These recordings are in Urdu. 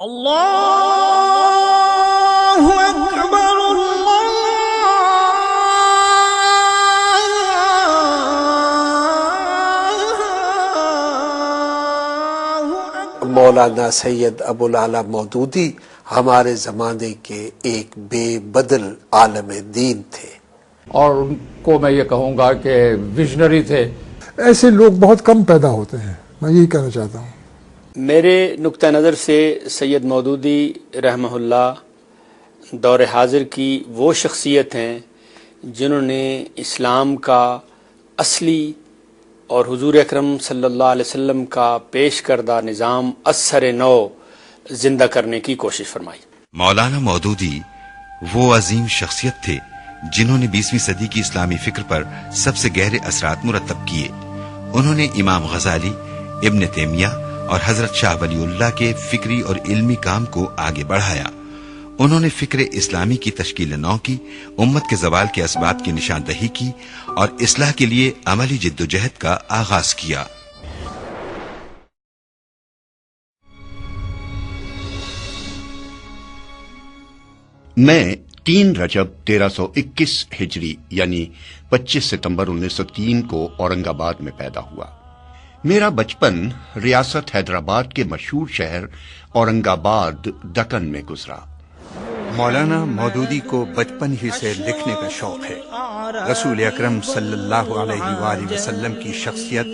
اللہ اکبر مولانا سید ابو العلا مودودی ہمارے زمانے کے ایک بے بدل عالم دین تھے، اور ان کو میں یہ کہوں گا کہ ویژنری تھے۔ ایسے لوگ بہت کم پیدا ہوتے ہیں، میں یہی کہنا چاہتا ہوں۔ میرے نقطہ نظر سے سید مودودی رحمہ اللہ دور حاضر کی وہ شخصیت ہیں جنہوں نے اسلام کا اصلی اور حضور اکرم صلی اللہ علیہ وسلم کا پیش کردہ نظام اثر نو زندہ کرنے کی کوشش فرمائی۔ مولانا مودودی وہ عظیم شخصیت تھے جنہوں نے 20ویں صدی کی اسلامی فکر پر سب سے گہرے اثرات مرتب کیے۔ انہوں نے امام غزالی، ابن تیمیہ اور حضرت شاہ ولی اللہ کے فکری اور علمی کام کو آگے بڑھایا۔ انہوں نے فکر اسلامی کی تشکیل نو کی، امت کے زوال کے اسباب کی نشاندہی کی اور اصلاح کے لیے عملی جد و جہد کا آغاز کیا۔ میں 3 رجب 1321 ہجری یعنی 25 ستمبر 1903 کو اورنگ آباد میں پیدا ہوا۔ میرا بچپن ریاست حیدرآباد کے مشہور شہر اورنگ آباد دکن میں گزرا۔ مولانا مودودی کو بچپن ہی سے لکھنے کا شوق ہے۔ رسول اکرم صلی اللہ علیہ وآلہ وسلم کی شخصیت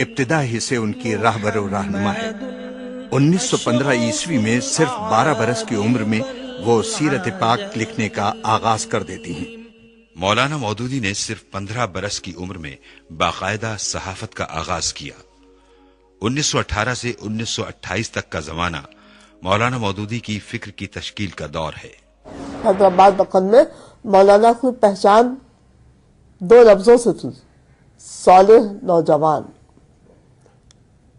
ابتدا ہی سے ان کی راہبر و رہنما ہے۔ 1915 عیسوی میں صرف 12 برس کی عمر میں وہ سیرت پاک لکھنے کا آغاز کر دیتی ہیں۔ مولانا مودودی نے صرف 15 برس کی عمر میں باقاعدہ صحافت کا آغاز کیا۔ 1918 سے 1928 تک کا زمانہ مولانا مودودی کی فکر کی تشکیل کا دور ہے۔ حیدرآباد دکن میں مولانا کی پہچان 2 لفظوں سے تھی: صالح نوجوان۔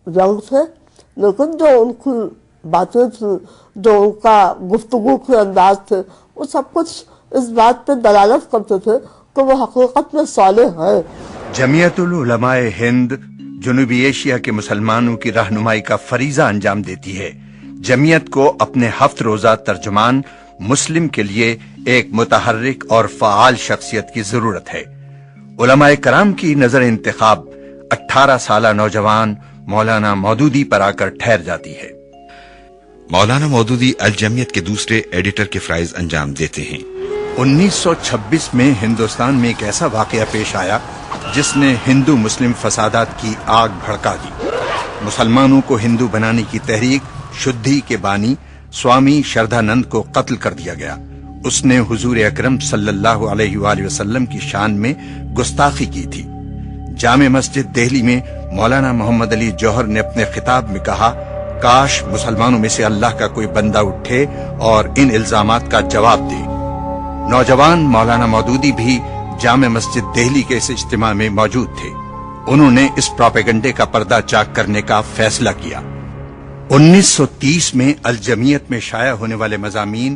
یونگ تھے، لیکن جو ان کی باتیں تھیں، جو ان کا گفتگو کے انداز تھے، وہ سب کچھ اس بات پہ دلالت کرتے تھے کہ وہ حقیقت میں صالح ہیں۔ جمعیت العلماء ہند جنوبی ایشیا کے مسلمانوں کی رہنمائی کا فریضہ انجام دیتی ہے۔ جمعیت کو اپنے 7 روزہ ترجمان مسلم کے لیے ایک متحرک اور فعال شخصیت کی ضرورت ہے۔ علماء کرام کی نظر انتخاب 18 سالہ نوجوان مولانا مودودی پر آ کر ٹھہر جاتی ہے۔ مولانا مودودی الجمعیت کے دوسرے ایڈیٹر کے فرائض انجام دیتے ہیں۔ 1926 میں ہندوستان میں ایک ایسا واقعہ پیش آیا جس نے ہندو مسلم فسادات کی آگ بھڑکا دی۔ مسلمانوں کو ہندو بنانے کی تحریک شدھی کے بانی سوامی شردھانند کو قتل کر دیا گیا۔ اس نے حضور اکرم صلی اللہ علیہ وآلہ وسلم کی شان میں گستاخی کی تھی۔ جامع مسجد دہلی میں مولانا محمد علی جوہر نے اپنے خطاب میں کہا، کاش مسلمانوں میں سے اللہ کا کوئی بندہ اٹھے اور ان الزامات کا جواب دے۔ نوجوان مولانا مودودی بھی جامع مسجد دہلی کے اس اجتماع میں موجود تھے۔ انہوں نے اس پروپیگنڈے کا پردہ چاک کرنے کا فیصلہ کیا۔ 1930 میں الجمعیت میں شائع ہونے والے مضامین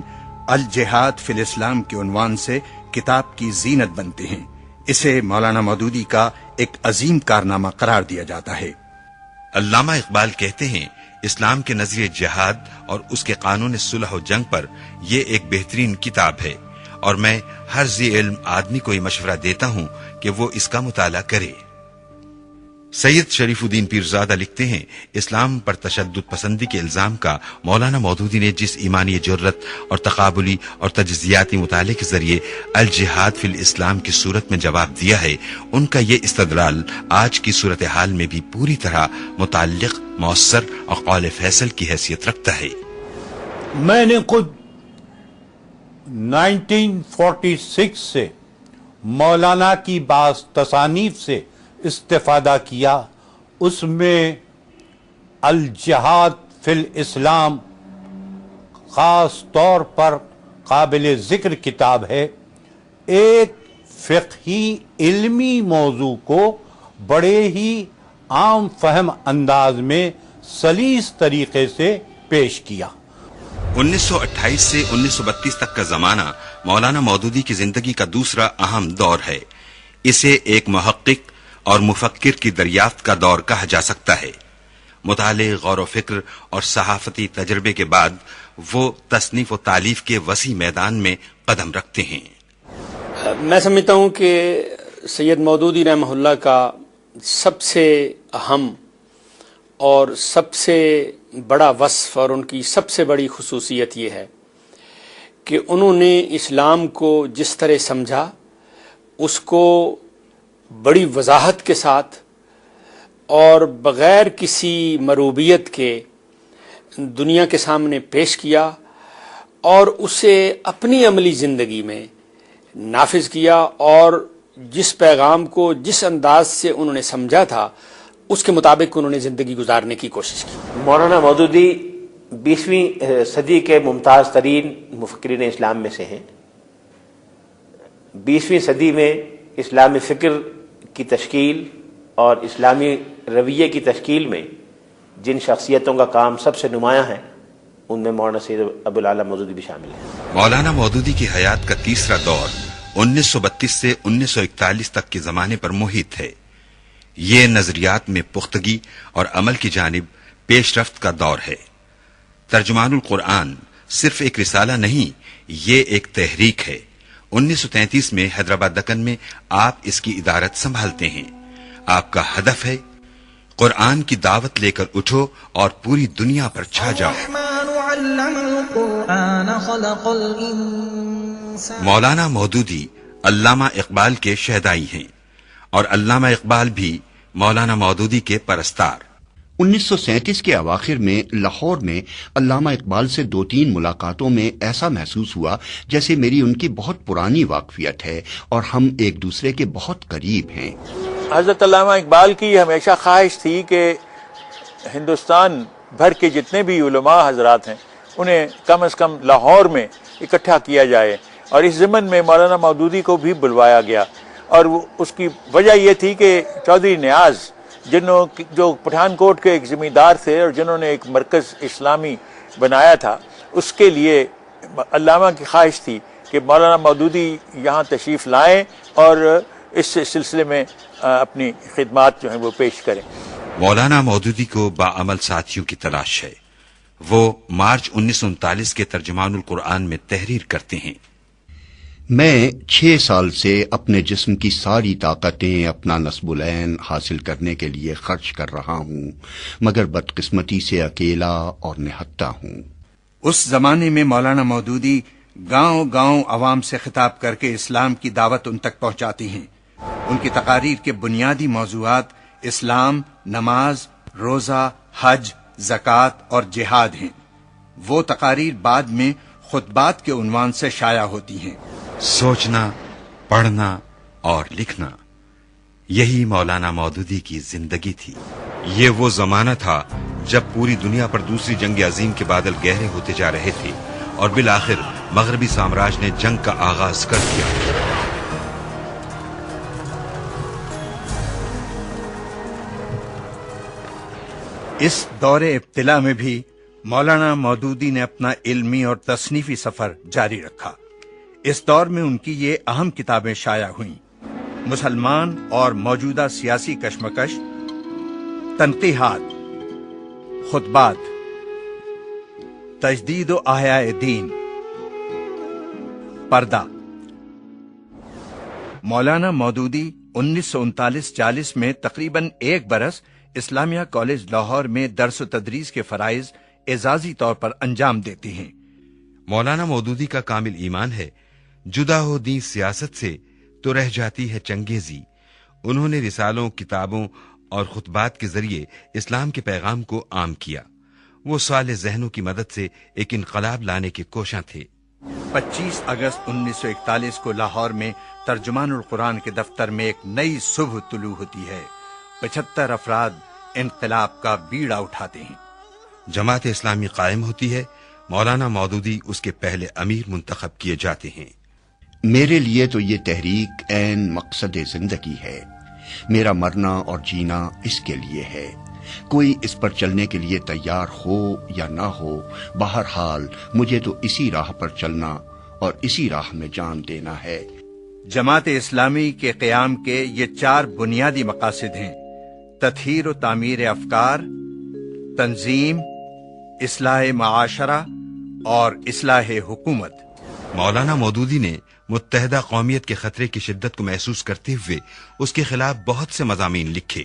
الجہاد فی الاسلام کے عنوان سے کتاب کی زینت بنتے ہیں۔ اسے مولانا مودودی کا ایک عظیم کارنامہ قرار دیا جاتا ہے۔ علامہ اقبال کہتے ہیں، اسلام کے نظریے جہاد اور اس کے قانون صلح و جنگ پر یہ ایک بہترین کتاب ہے، اور میں ہر ذی علم آدمی کو یہ مشورہ دیتا ہوں کہ وہ اس کا مطالعہ کرے۔ سید شریف الدین پیرزادہ لکھتے ہیں، اسلام پر تشدد پسندی کے الزام کا مولانا مودودی نے جس ایمانی جرت اور تقابلی اور تجزیاتی مطالعے کے ذریعے الجہاد فی الاسلام کی صورت میں جواب دیا ہے، ان کا یہ استدلال آج کی صورتحال میں بھی پوری طرح متعلق، مؤثر اور قول فیصل کی حیثیت رکھتا ہے۔ میں نے خود 1946 سے مولانا کی بعض تصانیف سے استفادہ کیا۔ اس میں الجہاد فی الاسلام خاص طور پر قابل ذکر کتاب ہے۔ ایک فقہی علمی موضوع کو بڑے ہی عام فہم انداز میں سلیس طریقے سے پیش کیا۔ 1928 سے 1932 تک کا زمانہ مولانا مودودی کی زندگی کا دوسرا اہم دور ہے۔ اسے ایک محقق اور مفکر کی دریافت کا دور کہا جا سکتا ہے۔ مطالعے، غور و فکر اور صحافتی تجربے کے بعد وہ تصنیف و تالیف کے وسیع میدان میں قدم رکھتے ہیں۔ میں سمجھتا ہوں کہ سید مودودی رحمہ اللہ کا سب سے اہم اور سب سے بڑا وصف اور ان کی سب سے بڑی خصوصیت یہ ہے کہ انہوں نے اسلام کو جس طرح سمجھا اس کو بڑی وضاحت کے ساتھ اور بغیر کسی مروبیت کے دنیا کے سامنے پیش کیا اور اسے اپنی عملی زندگی میں نافذ کیا، اور جس پیغام کو جس انداز سے انہوں نے سمجھا تھا اس کے مطابق انہوں نے زندگی گزارنے کی کوشش کی۔ مولانا مودودی 20ویں صدی کے ممتاز ترین مفکرین اسلام میں سے ہیں۔ 20ویں صدی میں اسلامی فکر کی تشکیل اور اسلامی رویے کی تشکیل میں جن شخصیتوں کا کام سب سے نمایاں ہے ان میں مولانا سید ابوالعلا مودودی بھی شامل ہیں۔ مولانا مودودی کی حیات کا تیسرا دور 1932 سے 1941 تک کے زمانے پر محیط ہے۔ یہ نظریات میں پختگی اور عمل کی جانب پیش رفت کا دور ہے۔ ترجمان القرآن صرف ایک رسالہ نہیں، یہ ایک تحریک ہے۔ 1933 میں حیدرآباد دکن میں آپ اس کی ادارت سنبھالتے ہیں۔ آپ کا ہدف ہے قرآن کی دعوت لے کر اٹھو اور پوری دنیا پر چھا جاؤ۔ مولانا مودودی علامہ اقبال کے شہدائی ہیں اور علامہ اقبال بھی مولانا مودودی کے پرستار۔ 1937 کے اواخر میں لاہور میں علامہ اقبال سے 2-3 ملاقاتوں میں ایسا محسوس ہوا جیسے میری ان کی بہت پرانی واقفیت ہے اور ہم ایک دوسرے کے بہت قریب ہیں۔ حضرت علامہ اقبال کی ہمیشہ خواہش تھی کہ ہندوستان بھر کے جتنے بھی علماء حضرات ہیں انہیں کم از کم لاہور میں اکٹھا کیا جائے، اور اس ضمن میں مولانا مودودی کو بھی بلوایا گیا، اور اس کی وجہ یہ تھی کہ چودھری نیاز جو پٹھان کوٹ کے ایک زمیندار تھے اور جنہوں نے ایک مرکز اسلامی بنایا تھا، اس کے لیے علامہ کی خواہش تھی کہ مولانا مودودی یہاں تشریف لائیں اور اس سلسلے میں اپنی خدمات جو ہیں وہ پیش کریں۔ مولانا مودودی کو باعمل ساتھیوں کی تلاش ہے۔ وہ مارچ 1939 کے ترجمان القرآن میں تحریر کرتے ہیں۔ میں 6 سال سے اپنے جسم کی ساری طاقتیں اپنا نصب العین حاصل کرنے کے لیے خرچ کر رہا ہوں، مگر بدقسمتی سے اکیلا اور نہتہ ہوں۔ اس زمانے میں مولانا مودودی گاؤں گاؤں عوام سے خطاب کر کے اسلام کی دعوت ان تک پہنچاتی ہیں۔ ان کی تقاریر کے بنیادی موضوعات اسلام، نماز، روزہ، حج، زکوٰۃ اور جہاد ہیں۔ وہ تقاریر بعد میں خطبات کے عنوان سے شائع ہوتی ہیں۔ سوچنا، پڑھنا اور لکھنا، یہی مولانا مودودی کی زندگی تھی۔ یہ وہ زمانہ تھا جب پوری دنیا پر دوسری جنگ عظیم کے بادل گہرے ہوتے جا رہے تھے اور بالآخر مغربی سامراج نے جنگ کا آغاز کر دیا۔ اس دور ابتلا میں بھی مولانا مودودی نے اپنا علمی اور تصنیفی سفر جاری رکھا۔ اس دور میں ان کی یہ اہم کتابیں شائع ہوئیں: مسلمان اور موجودہ سیاسی کشمکش، تنقیحات، خطبات، تجدید و احیاء دین، پردہ۔ مولانا مودودی 1939-40 میں تقریباً 1 برس اسلامیہ کالج لاہور میں درس و تدریس کے فرائض اعزازی طور پر انجام دیتے ہیں۔ مولانا مودودی کا کامل ایمان ہے، جدا ہو دین سیاست سے تو رہ جاتی ہے چنگیزی۔ انہوں نے رسالوں، کتابوں اور خطبات کے ذریعے اسلام کے پیغام کو عام کیا۔ وہ صالح ذہنوں کی مدد سے ایک انقلاب لانے کے کوشاں تھے۔ 25 اگست 1941 کو لاہور میں ترجمان القرآن کے دفتر میں ایک نئی صبح طلوع ہوتی ہے۔ 75 افراد انقلاب کا بیڑا اٹھاتے ہیں۔ جماعت اسلامی قائم ہوتی ہے۔ مولانا مودودی اس کے پہلے امیر منتخب کیے جاتے ہیں۔ میرے لیے تو یہ تحریک عین مقصد زندگی ہے۔ میرا مرنا اور جینا اس کے لیے ہے۔ کوئی اس پر چلنے کے لیے تیار ہو یا نہ ہو، بہرحال مجھے تو اسی راہ پر چلنا اور اسی راہ میں جان دینا ہے۔ جماعت اسلامی کے قیام کے یہ 4 بنیادی مقاصد ہیں: تطہیر و تعمیر افکار، تنظیم، اصلاح معاشرہ اور اصلاح حکومت۔ مولانا مودودی نے متحدہ قومیت کے خطرے کی شدت کو محسوس کرتے ہوئے اس کے خلاف بہت سے مضامین لکھے۔